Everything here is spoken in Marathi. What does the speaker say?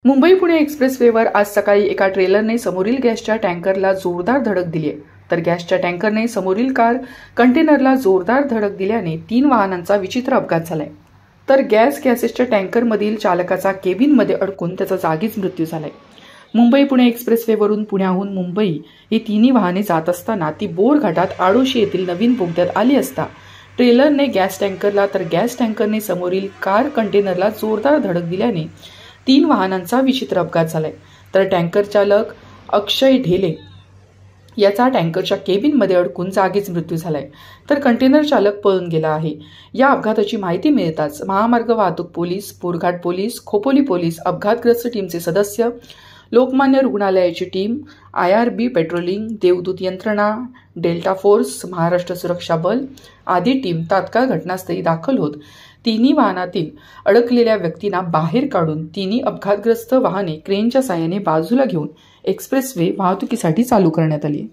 मुंबई पुणे एक्सप्रेसवेवर आज सकाळी एका ट्रेलरने समोरील गॅसच्या टँकरला जोरदार धडक दिली आहे. तर गॅसच्या टँकरने समोरील कार कंटेनरला जोरदार धडक दिल्याने 3 वाहनांचा विचित्र अपघात झालाय. तर गॅसेसच्या टँकरमधील चालकाचा केबिनमध्ये अडकून त्याचा जागीच मृत्यू झालाय. मुंबई पुणे एक्सप्रेसवेवरून पुण्याहून मुंबई ही तिन्ही वाहने जात असताना ती बोर घाटात आडोशी येथील नवीन बोगद्यात आली असता ट्रेलरने गॅस टँकरला तर गॅस टँकरने समोरील कार कंटेनरला जोरदार धडक दिल्याने 3 वाहनांचा विचित्र अपघात झालाय. तर टँकर चालक अक्षय ढेले याचा टँकरच्या केबिनमध्ये अडकून जागीच मृत्यू झालाय. तर कंटेनर चालक पळून गेला आहे. या अपघाताची माहिती मिळताच महामार्ग वाहतूक police, Borghat police, Khopoli police, अपघातग्रस्त टीमचे सदस्य, लोकमान्य रुग्णालयाची टीम, IRB पेट्रोलिंग, देवदूत यंत्रणा, डेल्टा फोर्स, महाराष्ट्र सुरक्षा बल आदी टीम तात्काळ घटनास्थळी दाखल होत तिन्ही वाहनातील अडकलेल्या व्यक्तींना बाहेर काढून तिन्ही अपघातग्रस्त वाहने क्रेनच्या साहाय्याने बाजूला घेऊन एक्सप्रेसवे वाहतुकीसाठी चालू करण्यात आली.